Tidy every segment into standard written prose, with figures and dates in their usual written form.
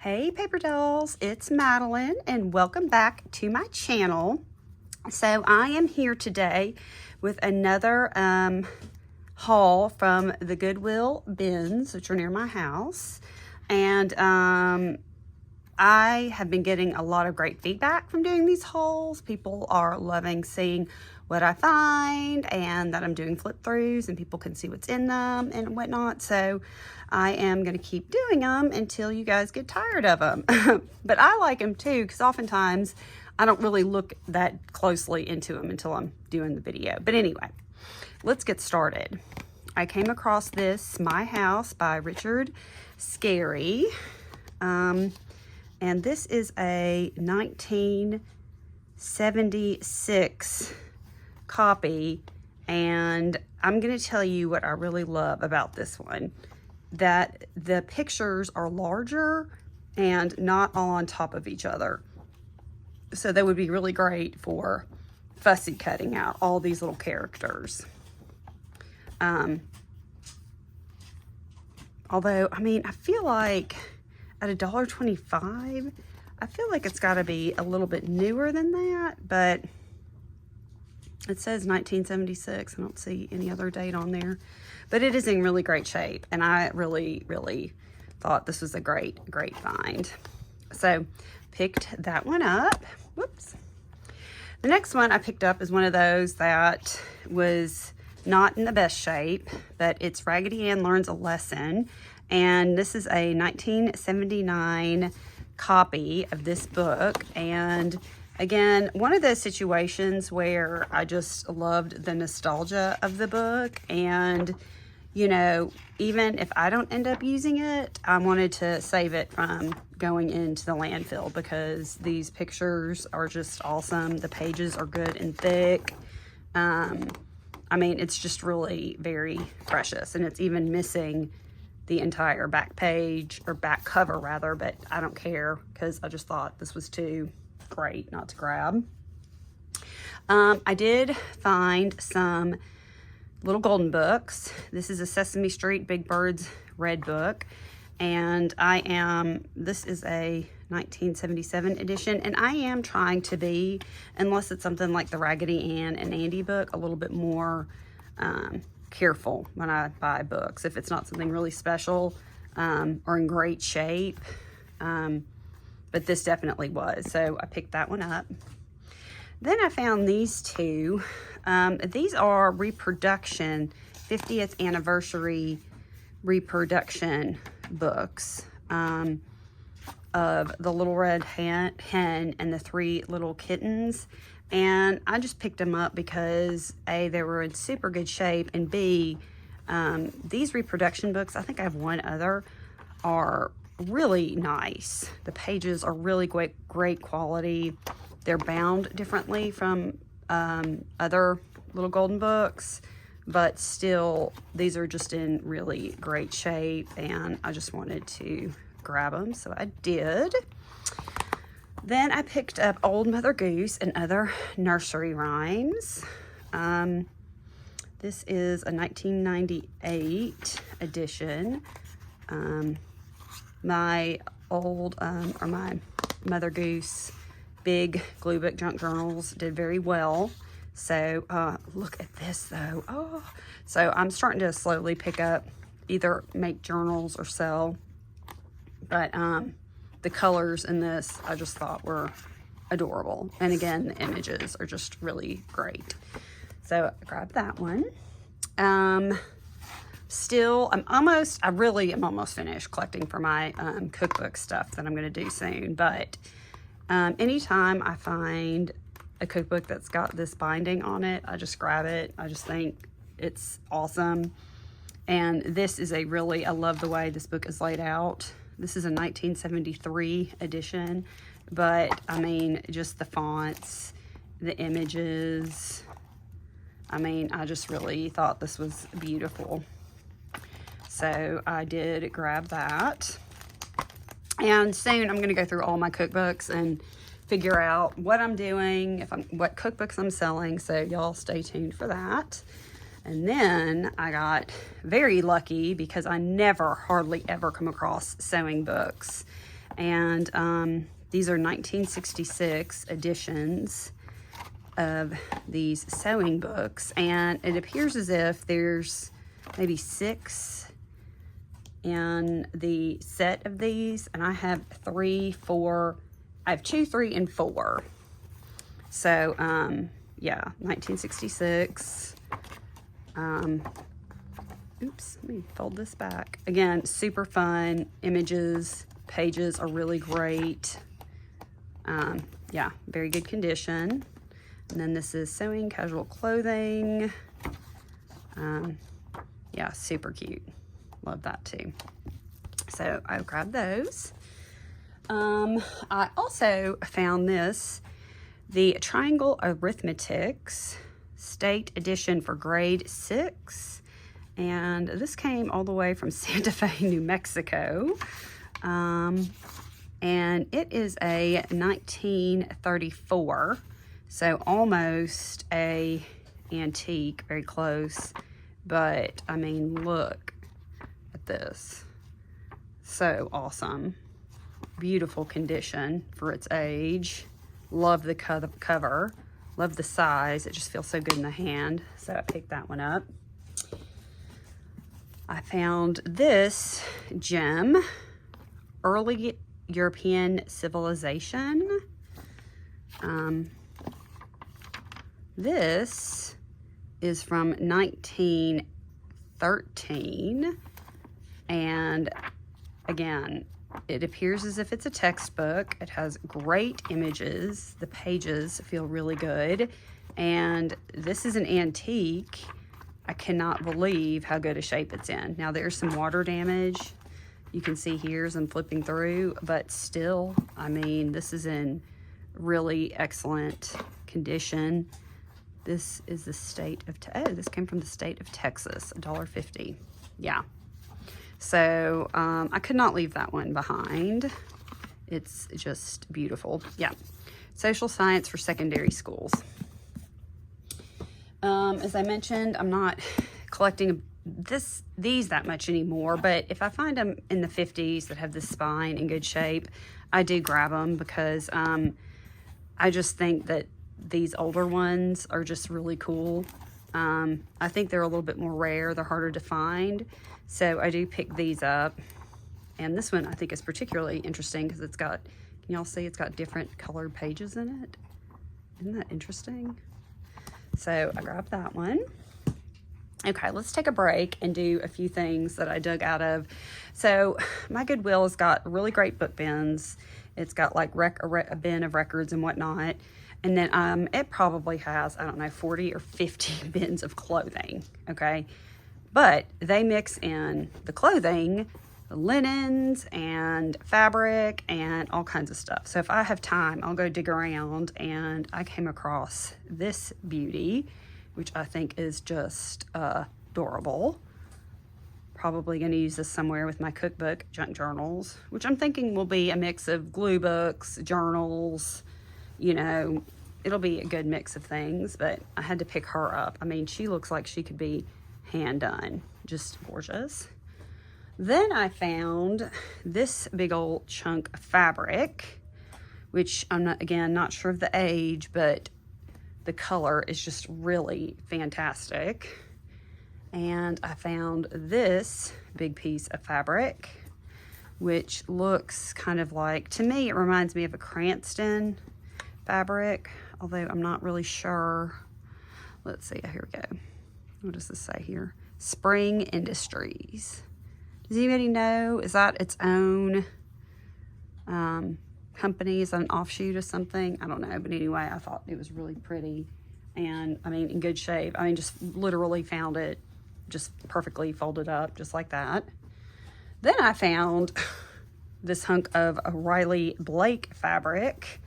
Hey paper dolls, it's Madeline and welcome back to my channel. So I am here today with another haul from the Goodwill bins, which are near my house. And I have been getting a lot of great feedback from doing these hauls. People are loving seeing what I find and that I'm doing flip throughs and people can see what's in them and whatnot. So I am going to keep doing them until you guys get tired of them. But I like them too, because oftentimes I don't really look that closely into them until I'm doing the video. But anyway, let's get started. I came across this My House by Richard Scarry. And this is a 1976 copy, and I'm going to tell you what I really love about this one, that the pictures are larger and not all on top of each other. So they would be really great for fussy cutting out all these little characters. Although, I mean, I feel like at $1.25, I feel like it's got to be a little bit newer than that, but it says 1976. I don't see any other date on there, but it is in really great shape, and I really thought this was a great find. So picked that one up. Whoops. The next one I picked up is one of those that was not in the best shape, but it's Raggedy Ann Learns a Lesson, and this is a 1979 copy of this book. And again, one of those situations where I just loved the nostalgia of the book, and you know, even if I don't end up using it, I wanted to save it from going into the landfill because these pictures are just awesome. The pages are good and thick. I mean, it's just really very precious, and it's even missing the entire back page, or back cover rather, but I don't care because I just thought this was too great not to grab. I did find some little golden books. This is a Sesame Street Big Birds red book, and this is a 1977 edition, and I am trying to be, unless it's something like the Raggedy Ann and Andy book, a little bit more careful when I buy books, if it's not something really special or in great shape. But this definitely was, so I picked that one up. Then I found these two. These are reproduction, 50th anniversary reproduction books of the Little Red Hen and the Three Little Kittens. And I just picked them up because A, they were in super good shape, and B, these reproduction books, I think I have one other, are really nice. The pages are really great quality. They're bound differently from other little golden books, but still these are just in really great shape, and I just wanted to grab them, so I did. Then I picked up Old Mother Goose and Other Nursery Rhymes. This is a 1998 edition. My Mother Goose big glue book junk journals did very well. So look at this though. Oh, so I'm starting to slowly pick up, either make journals or sell. But the colors in this I just thought were adorable, and again the images are just really great. So I grabbed that one. Still, I really am almost finished collecting for my cookbook stuff that I'm going to do soon. But anytime I find a cookbook that's got this binding on it, I just grab it. I just think it's awesome. And this is I love the way this book is laid out. This is a 1973 edition, but I mean, just the fonts, the images, I mean, I just really thought this was beautiful. So I did grab that. And soon I'm going to go through all my cookbooks and figure out what I'm doing, what cookbooks I'm selling. So y'all stay tuned for that. And then I got very lucky because I hardly ever come across sewing books. And these are 1966 editions of these sewing books, and it appears as if there's maybe 6 in the set of these, and I have 3, 4, I have 2, 3, and 4. So yeah, 1966. Oops, let me fold this back. Again, super fun images, pages are really great. Yeah, very good condition. And then this is sewing casual clothing. Yeah, super cute. Love that too. So I grabbed those. I also found this, the Triangle Arithmetics State Edition for grade 6. And this came all the way from Santa Fe, New Mexico. And it is a 1934. So almost a antique, very close, but I mean, look at this. So awesome. Beautiful condition for its age. Love the cover. Love the size. It just feels so good in the hand. So I picked that one up. I found this gem, Early European Civilization. This is from 1913, and again, it appears as if it's a textbook. It has great images. The pages feel really good, and this is an antique. I cannot believe how good a shape it's in. Now, there's some water damage. You can see here as I'm flipping through, but still, I mean, this is in really excellent condition. This is the state of, this came from the state of Texas, $1.50. Yeah. So I could not leave that one behind. It's just beautiful. Yeah. Social science for secondary schools. As I mentioned, I'm not collecting these that much anymore, but if I find them in the 50s that have the spine in good shape, I do grab them because I just think that these older ones are just really cool. I think they're a little bit more rare. They're harder to find. So I do pick these up. And this one I think is particularly interesting because it's got, can y'all see it's got different colored pages in it? Isn't that interesting? So I grabbed that one. Okay, let's take a break and do a few things that I dug out of. So my Goodwill has got really great book bins. It's got like a bin of records and whatnot. And then it probably has, I don't know, 40 or 50 bins of clothing, okay? But they mix in the clothing, the linens and fabric and all kinds of stuff. So if I have time, I'll go dig around, and I came across this beauty, which I think is just adorable. Probably gonna use this somewhere with my cookbook junk journals, which I'm thinking will be a mix of glue books, journals, you know, it'll be a good mix of things, but I had to pick her up. I mean, she looks like she could be hand done. Just gorgeous. Then I found this big old chunk of fabric, which I'm not sure of the age, but the color is just really fantastic. And I found this big piece of fabric, which looks kind of like, to me, it reminds me of a Cranston fabric, although I'm not really sure. Let's see, here we go. What does this say here? Spring Industries. Does anybody know? Is that its own company? Is that an offshoot of something? I don't know, but anyway, I thought it was really pretty, and I mean, in good shape. I mean, just literally found it just perfectly folded up, just like that. Then I found this hunk of Riley Blake fabric,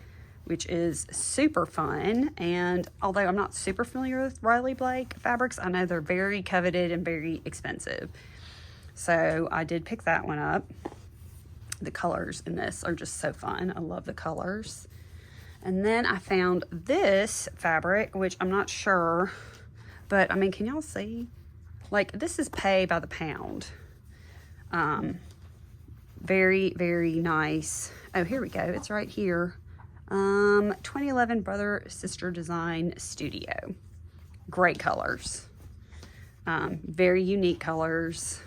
which is super fun. And although I'm not super familiar with Riley Blake fabrics, I know they're very coveted and very expensive. So I did pick that one up. The colors in this are just so fun. I love the colors. And then I found this fabric, which I'm not sure, but I mean, can y'all see? Like, this is pay by the pound. Very, very nice. Oh, here we go. It's right here. 2011 Brother Sister Design Studio. Great colors. Very unique colors.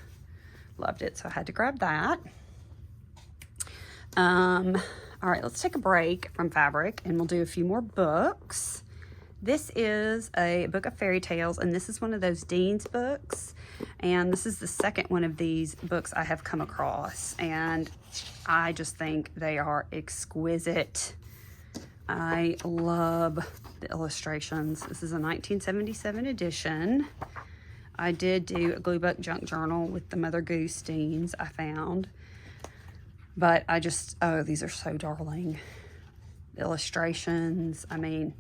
Loved it, so I had to grab that. All right, let's take a break from fabric and we'll do a few more books. This is a book of fairy tales, and this is one of those Dean's books. And this is the second one of these books I have come across, and I just think they are exquisite. I love the illustrations. This is a 1977 edition. I did do a glue book junk journal with the Mother Goose Deans I found. But I just, oh, these are so darling. The illustrations, I mean,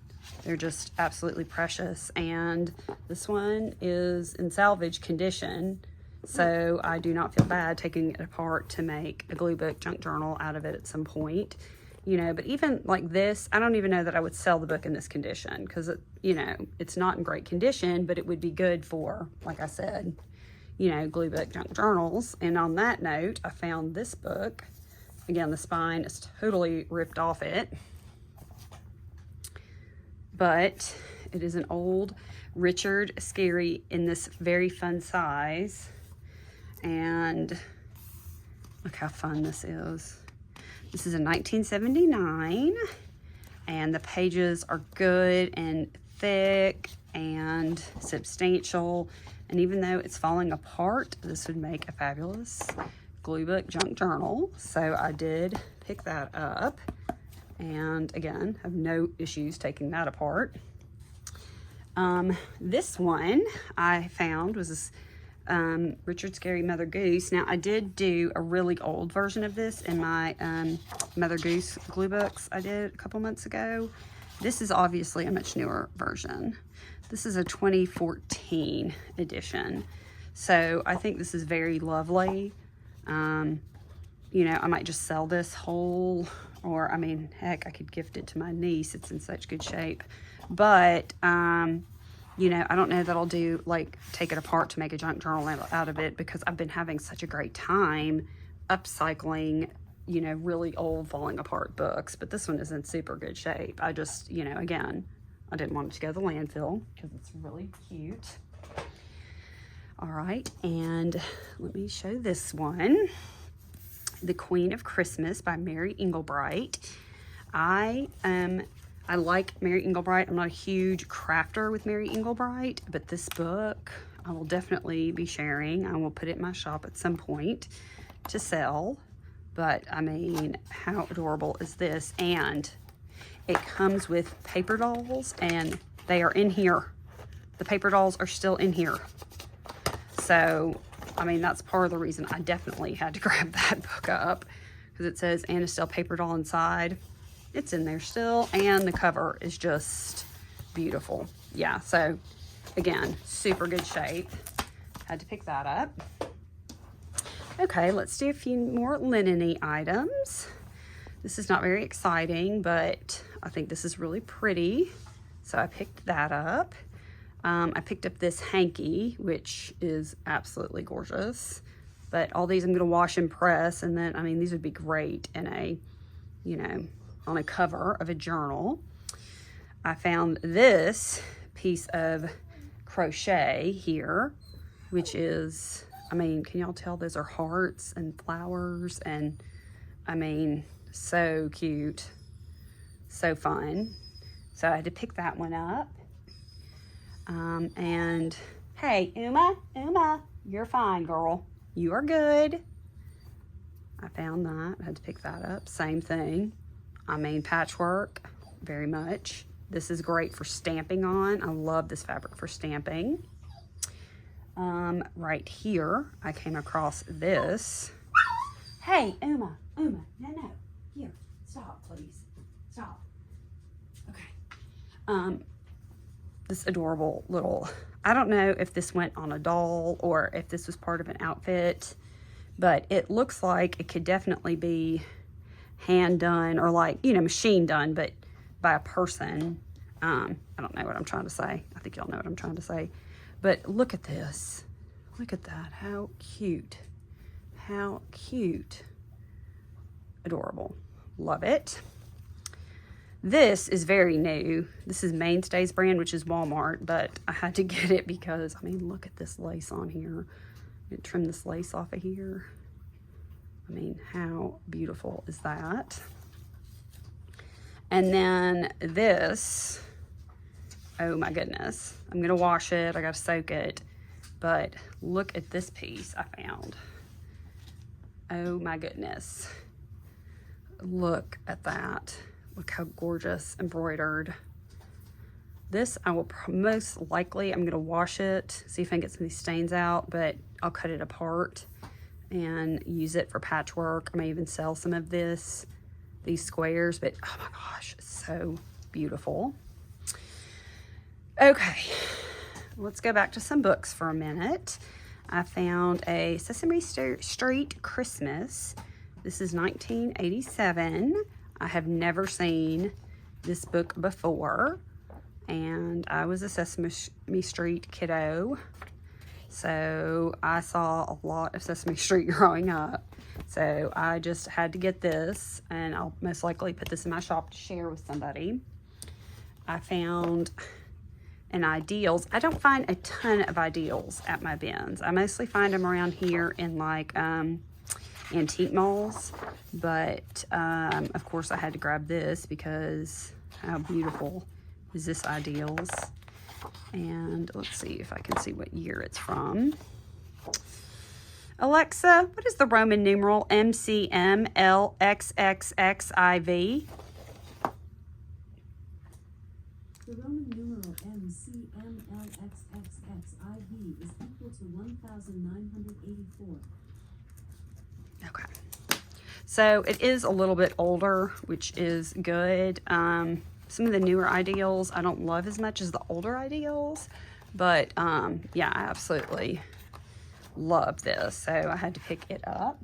they're just absolutely precious. And this one is in salvage condition, so I do not feel bad taking it apart to make a glue book junk journal out of it at some point. You know, but even like this, I don't even know that I would sell the book in this condition, because, you know, it's not in great condition, but it would be good for, like I said, you know, glue book junk journals. And on that note, I found this book. Again, the spine is totally ripped off it, but it is an old Richard Scarry in this very fun size. And look how fun this is. This is a 1979, and the pages are good and thick and substantial. And even though it's falling apart, this would make a fabulous glue book junk journal. So I did pick that up, and again, have no issues taking that apart. This one I found was this Richard Scarry Mother Goose. Now, I did do a really old version of this in my Mother Goose glue books I did a couple months ago. This is obviously a much newer version. This is a 2014 edition. So I think this is very lovely. You know, I might just sell this whole, or I mean, heck, I could gift it to my niece. It's in such good shape. But, you know, I don't know that I'll do, like, take it apart to make a junk journal out of it, because I've been having such a great time upcycling, you know, really old falling apart books. But this one is in super good shape. I just, you know, again, I didn't want it to go to the landfill because it's really cute. All right, and let me show this one. The Queen of Christmas by Mary Engelbright. I like Mary Engelbright. I'm not a huge crafter with Mary Engelbright, but this book I will definitely be sharing. I will put it in my shop at some point to sell. But I mean, how adorable is this? And it comes with paper dolls, and they are in here. The paper dolls are still in here. So, I mean, that's part of the reason I definitely had to grab that book up, because it says Anastelle paper doll inside. It's in there still, and the cover is just beautiful. Yeah, so again, super good shape. Had to pick that up. Okay, let's do a few more linen-y items. This is not very exciting, but I think this is really pretty, so I picked that up. I picked up this hanky, which is absolutely gorgeous. But all these I'm going to wash and press, and then, I mean, these would be great in a, you know, on a cover of a journal. I found this piece of crochet here, which is, I mean, can y'all tell those are hearts and flowers? And, I mean, so cute. So fun. So I had to pick that one up. And hey, Uma, you're fine, girl. You are good. I found that. I had to pick that up. Same thing. I mean, patchwork, very much. This is great for stamping on. I love this fabric for stamping. Right here, I came across this. Hey, Uma, no. Here, stop, please. Stop. Okay. This adorable little, I don't know if this went on a doll or if this was part of an outfit, but it looks like it could definitely be hand done, or like, you know, machine done, but by a person. I don't know what I'm trying to say. I think y'all know what I'm trying to say. But look at this. Look at that. How cute. How cute. adorable. Love it. This is very new. This is Mainstays brand, which is Walmart, but I had to get it because, I mean, look at this lace on here. Trim this lace off of here. I mean, how beautiful is that? And then this, oh my goodness. I'm gonna wash it, I gotta soak it. But look at this piece I found. Oh my goodness. Look at that. Look how gorgeous, embroidered. This, I will most likely, I'm gonna wash it, see if I can get some of these stains out, but I'll cut it apart and use it for patchwork. I may even sell some of these squares, but oh my gosh, it's so beautiful. Okay, let's go back to some books for a minute. I found a Sesame Street Christmas. This is 1987. I have never seen this book before, and I was a Sesame Street kiddo, so I saw a lot of Sesame Street growing up. So I just had to get this, and I'll most likely put this in my shop to share with somebody. I found an Ideals. I don't find a ton of Ideals at my bins. I mostly find them around here in like antique malls, but of course I had to grab this because how beautiful is this Ideals. And let's see if I can see what year it's from. Alexa, what is the Roman numeral MCMLXXXIV? The Roman numeral MCMLXXXIV is equal to 1984. Okay. So it is a little bit older, which is good. Some of the newer Ideals I don't love as much as the older Ideals, but yeah, I absolutely love this, so I had to pick it up.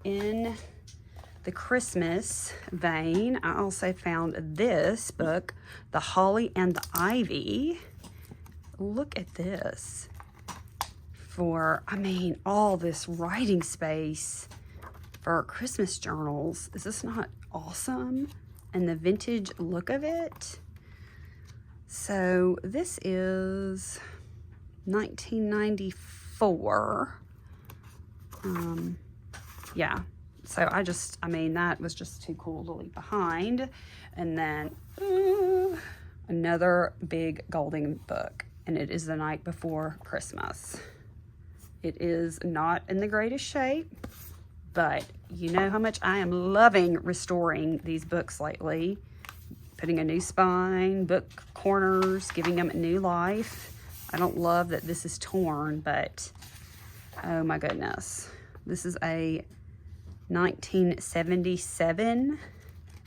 In the Christmas vein, I also found this book, The Holly and the Ivy. Look at this. For, I mean, all this writing space for Christmas journals. Is this not awesome? And the vintage look of it. So this is 1994. Yeah, so I mean, that was just too cool to leave behind. And then another big Golding book, and it is The Night Before Christmas. It is not in the greatest shape, but you know how much I am loving restoring these books lately. Putting a new spine, book corners, giving them a new life. I don't love that this is torn, but oh my goodness. This is a 1977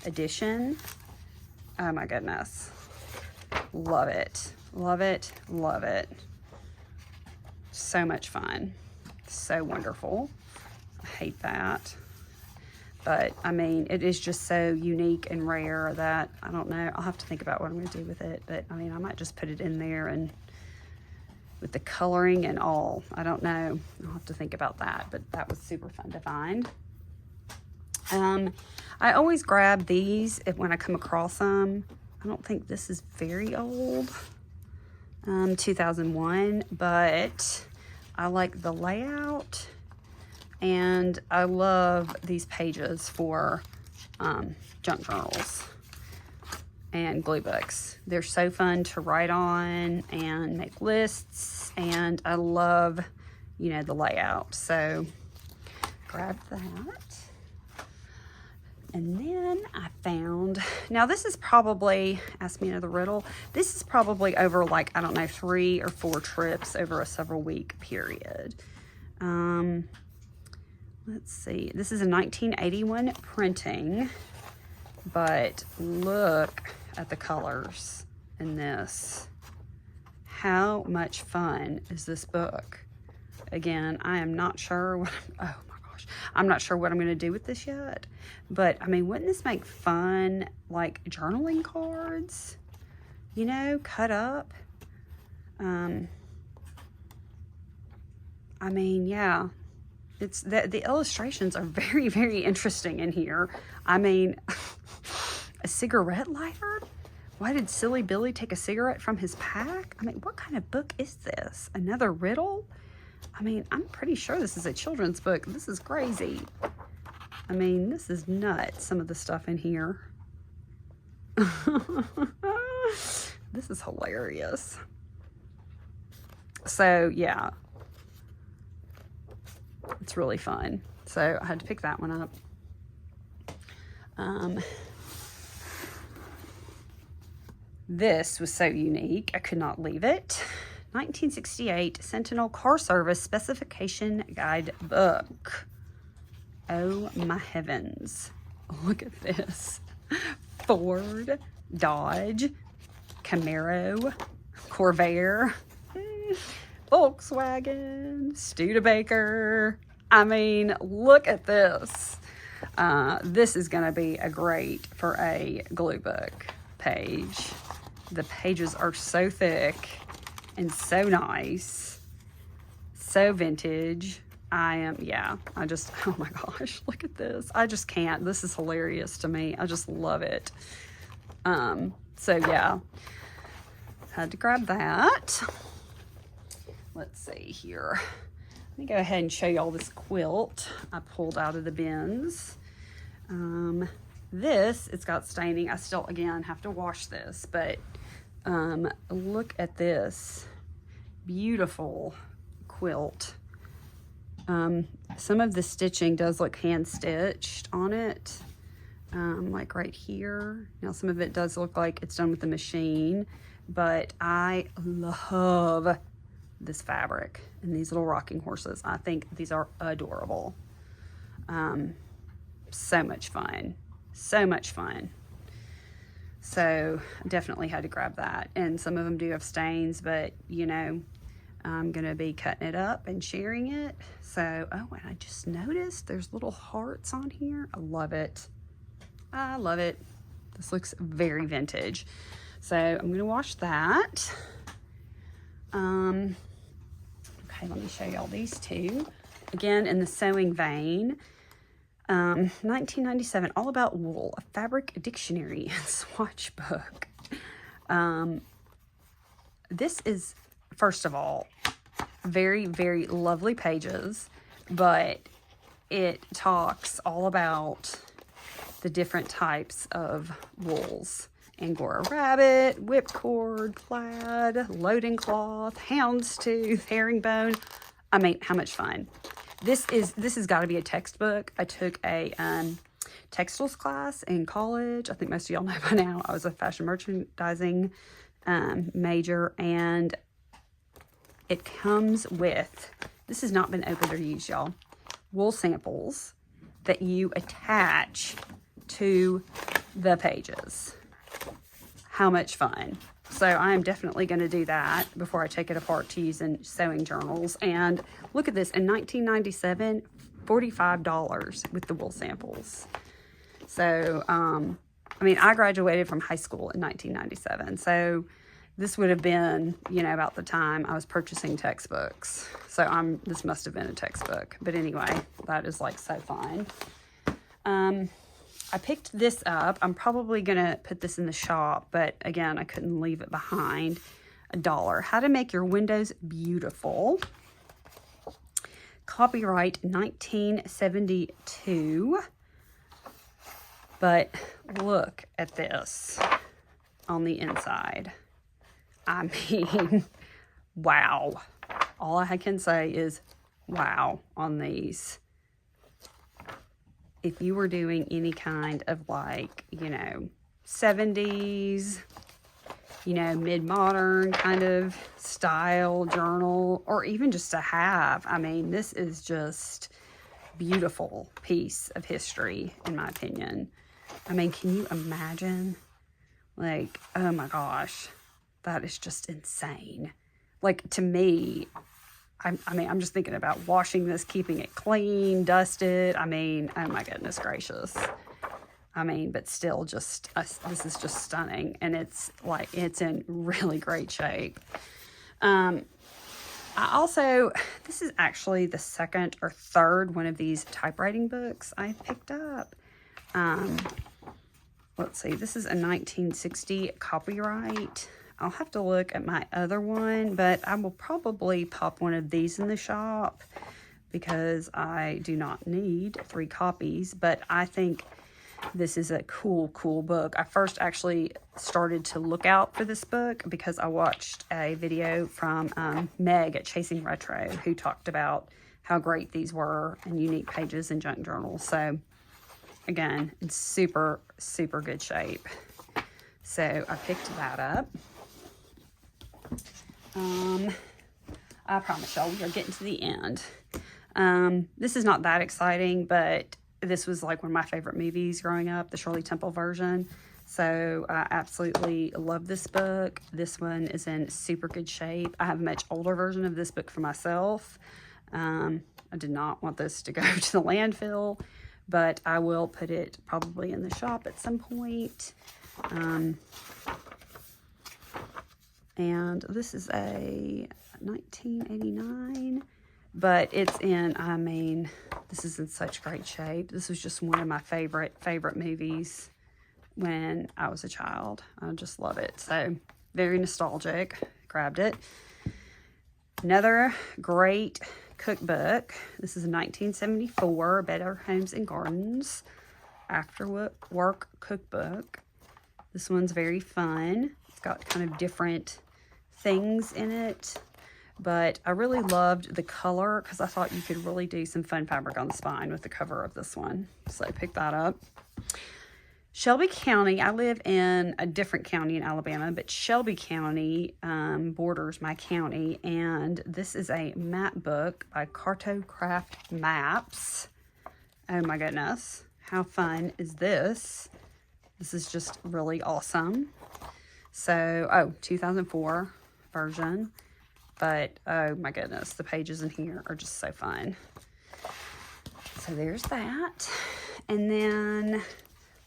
edition. Oh my goodness. Love it. Love it. Love it. So much fun. So wonderful. I hate that. But, I mean, it is just so unique and rare that, I don't know, I'll have to think about what I'm going to do with it. But, I mean, I might just put it in there and with the coloring and all. I don't know. I'll have to think about that. But that was super fun to find. I always grab these when I come across them. I don't think this is very old. 2001. But I like the layout. And I love these pages for junk journals and glue books. They're so fun to write on and make lists. And I love, you know, the layout. So grab that. And then I found, now this is probably, ask me another riddle. This is probably over like, I don't know, 3 or 4 trips over a several week period. Let's see, this is a 1981 printing, but look at the colors in this. How much fun is this book? Again, I am not sure what, oh my gosh, I'm not sure what I'm gonna do with this yet, but I mean, wouldn't this make fun, like journaling cards, you know, cut up? I mean, yeah. It's the illustrations are very, very interesting in here. I mean, a cigarette lighter? Why did Silly Billy take a cigarette from his pack? I mean, what kind of book is this? Another riddle? I mean, I'm pretty sure this is a children's book. This is crazy. I mean, this is nuts, some of the stuff in here. This is hilarious. So, yeah. It's really fun. So, I had to pick that one up. This was so unique, I could not leave it. 1968 Sentinel Car Service Specification Guidebook. Oh my heavens. Look at this. Ford, Dodge, Camaro, Corvair, Volkswagen, Studebaker. I mean, look at this. This is going to be a great for a glue book page. The pages are so thick and so nice, so vintage. Oh my gosh, look at this. I just can't. This is hilarious to me. I just love it. So yeah, had to grab that. Let's see here. Let me go ahead and show you all this quilt I pulled out of the bins. This, it's got staining. I still, again, have to wash this, but look at this beautiful quilt. Some of the stitching does look hand stitched on it, like right here. Now some of it does look like it's done with the machine, but I love this fabric and these little rocking horses. I think these are adorable. So much fun. So much fun. So definitely had to grab that. And some of them do have stains, but you know, I'm gonna be cutting it up and sharing it. So, oh, and I just noticed there's little hearts on here. I love it. I love it. This looks very vintage. So I'm gonna wash that. Okay, let me show y'all these two. Again, in the sewing vein. 1997, All About Wool, a fabric dictionary and swatch book. This is, first of all, very, very lovely pages, but it talks all about the different types of wools. Angora rabbit, whipcord, plaid, loading cloth, houndstooth, herringbone. I mean, how much fun. This has got to be a textbook. I took a textiles class in college. I think most of y'all know by now. I was a fashion merchandising major, and it comes with, this has not been opened or used, y'all, wool samples that you attach to the pages. How much fun. So I am definitely going to do that before I take it apart to use in sewing journals. And look at this, in 1997, $45 with the wool samples. So, I mean, I graduated from high school in 1997. So this would have been, you know, about the time I was purchasing textbooks. So this must have been a textbook. But anyway, that is like so fun. I picked this up. I'm probably going to put this in the shop, but again, I couldn't leave it behind. $1. How to Make Your Windows Beautiful. Copyright 1972. But look at this on the inside. I mean, wow. All I can say is wow on these. If you were doing any kind of like, you know, 70s, you know, mid-modern kind of style journal, or even just to have, I mean, this is just beautiful piece of history, in my opinion. I mean, can you imagine? Like, oh my gosh, that is just insane. Like, to me, I mean, I'm just thinking about washing this, keeping it clean, dusted. I mean, oh my goodness gracious. I mean, but still just, this is just stunning. And it's like, it's in really great shape. I also, this is actually the second or third one of these typewriting books I picked up. Let's see, this is a 1960 copyright. I'll have to look at my other one, but I will probably pop one of these in the shop because I do not need 3 copies, but I think this is a cool book. I first actually started to look out for this book because I watched a video from Meg at Chasing Retro, who talked about how great these were and unique pages in junk journals. So again, in super good shape. So I picked that up. I promise y'all we are getting to the end. This is not that exciting, but this was like one of my favorite movies growing up, the Shirley Temple version. So I absolutely love this book. This one is in super good shape. I have a much older version of this book for myself. I did not want this to go to the landfill, but I will put it probably in the shop at some point. And this is a 1989, but it's in, I mean, this is in such great shape. This was just one of my favorite movies when I was a child. I just love it. So very nostalgic. Grabbed it. Another great cookbook. This is a 1974 Better Homes and Gardens After Work Cookbook. This one's very fun. It's got kind of different things in it, but I really loved the color because I thought you could really do some fun fabric on the spine with the cover of this one. So I picked that up. Shelby County, I live in a different county in Alabama, but Shelby County borders my county, and this is a map book by Cartocraft Maps. Oh my goodness, how fun is this? This is just really awesome. So, 2004 version, but oh my goodness, the pages in here are just so fun. So there's that. And then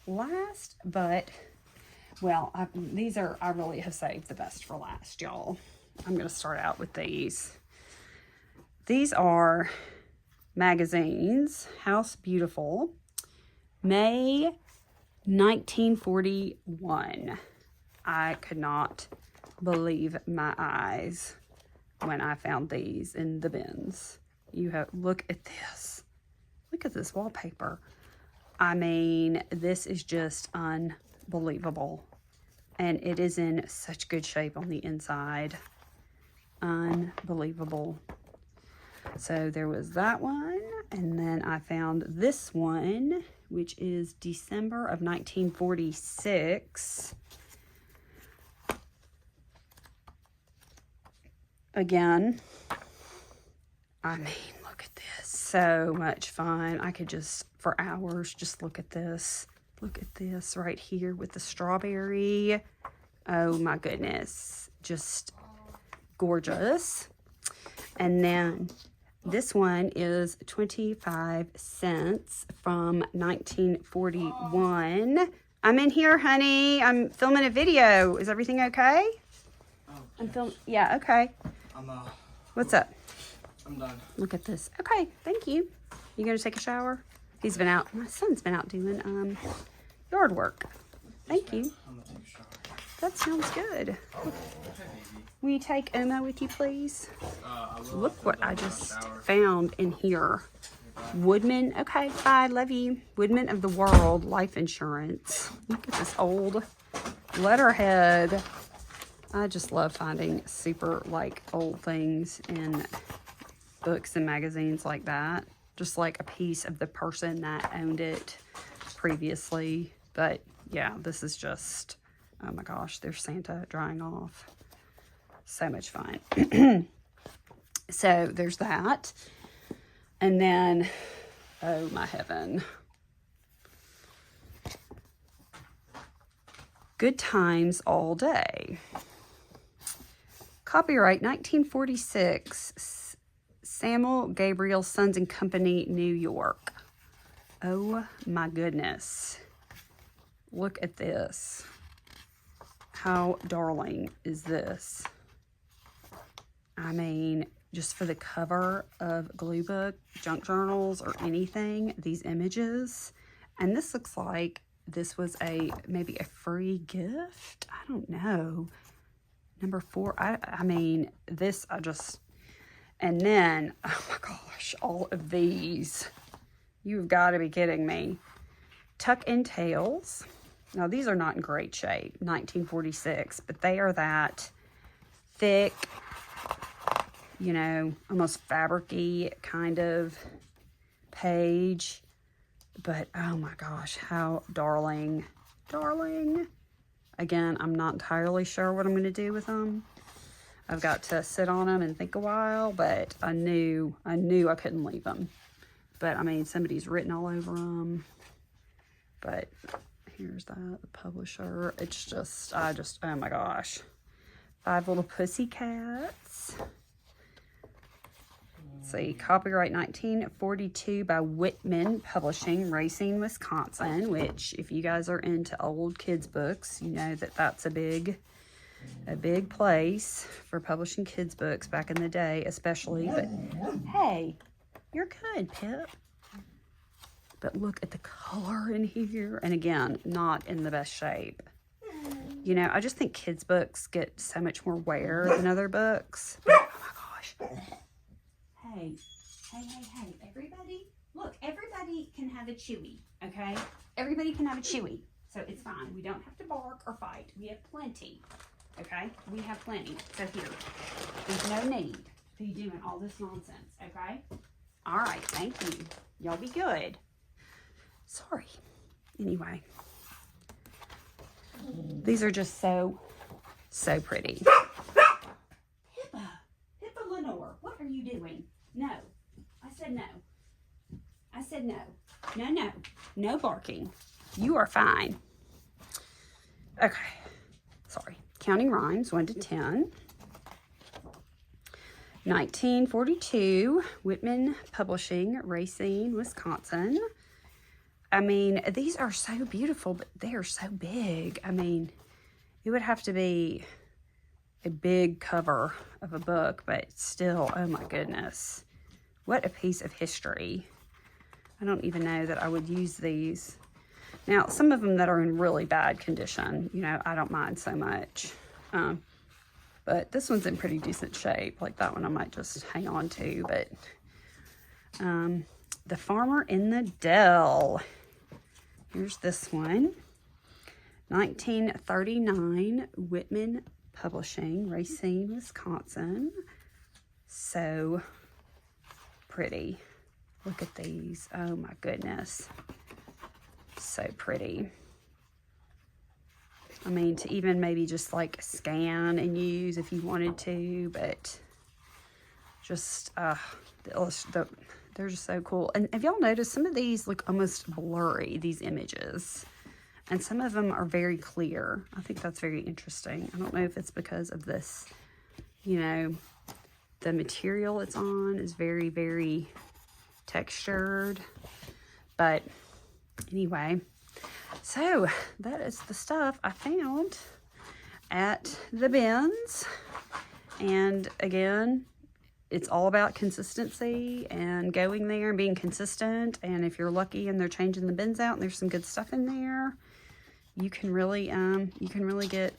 last, but, well, I really have saved the best for last, y'all. I'm going to start out with these. These are magazines. House Beautiful, May 1941. I could not believe my eyes when I found these in the bins. Look at this. Look at this wallpaper. I mean, this is just unbelievable. And it is in such good shape on the inside. Unbelievable. So there was that one. And then I found this one, which is December of 1946. Again, I mean, look at this. So much fun. I could just, for hours, just look at this. Look at this right here with the strawberry. Oh my goodness. Just gorgeous. And then this one is 25 cents from 1941. I'm in here, honey. I'm filming a video. Is everything okay? Yeah, okay. What's up? I'm done. Look at this. Okay, thank you. You gonna take a shower? He's been out. My son's been out doing yard work. Thank you. I'm gonna take a shower. That sounds good. Will you take Uma with you, please? I will. Look what I just found in here. Woodman. Okay, bye. Love you. Woodman of the World Life Insurance. Look at this old letterhead. I just love finding super old things in books and magazines like that. Just like a piece of the person that owned it previously. But yeah, this is just, oh my gosh, there's Santa drying off. So much fun. So there's that. And then, oh my heaven. Good Times All Day. Copyright 1946, Samuel Gabriel Sons and Company, New York. Oh my goodness. Look at this. How darling is this? I mean, just for the cover of glue book, junk journals, or anything, these images. And this looks like this was maybe a free gift. I don't know. Number 4, I mean, this, and then, oh my gosh, all of these. You've got to be kidding me. Tuck and Tails. Now, these are not in great shape, 1946, but they are that thick, you know, almost fabric-y kind of page. But, oh my gosh, how darling. Darling. Again, I'm not entirely sure what I'm going to do with them. I've got to sit on them and think a while, but I knew I couldn't leave them. But, I mean, somebody's written all over them. But here's the publisher. It's just, oh my gosh. 5 Little Pussycats. Let's see, copyright 1942 by Whitman Publishing, Racine, Wisconsin, which if you guys are into old kids books, you know that that's a big place for publishing kids books back in the day, especially. But hey, you're good, Pip. But look at the color in here. And again, not in the best shape. You know, I just think kids books get so much more wear than other books. But, oh my gosh. Hey, everybody, look, everybody can have a chewy, okay? Everybody can have a chewy, so it's fine. We don't have to bark or fight. We have plenty, okay? We have plenty. So here, there's no need to be doing all this nonsense, okay? All right, thank you. Y'all be good. Sorry. Anyway, these are just so pretty. Pippa Lenore, what are you doing? No. I said no. I said no. No. No barking. You are fine. Okay. Sorry. Counting rhymes, 1 to 10. 1942, Whitman Publishing, Racine, Wisconsin. I mean, these are so beautiful, but they are so big. I mean, it would have to be a big cover of a book, but still, oh my goodness. What a piece of history. I don't even know that I would use these. Now, some of them that are in really bad condition, you know, I don't mind so much. But this one's in pretty decent shape. Like that one I might just hang on to. But The Farmer in the Dell. Here's this one. 1939, Whitman Publishing, Racine, Wisconsin. So pretty. Look at these. Oh my goodness. So pretty. I mean, to even maybe just like scan and use if you wanted to, but just, they're just so cool. And have y'all noticed some of these look almost blurry, these images? And some of them are very clear. I think that's very interesting. I don't know if it's because of this, you know, the material it's on is very, very textured. But anyway, so that is the stuff I found at the bins. And again, it's all about consistency and going there and being consistent. And if you're lucky and they're changing the bins out and there's some good stuff in there, you can really get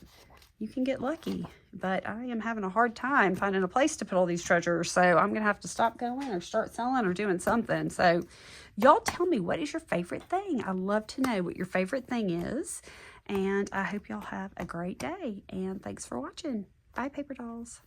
lucky. But I am having a hard time finding a place to put all these treasures, so I'm gonna have to stop going or start selling or doing something. So y'all tell me, what is your favorite thing? I love to know what your favorite thing is, and I hope y'all have a great day, and thanks for watching. Bye, paper dolls.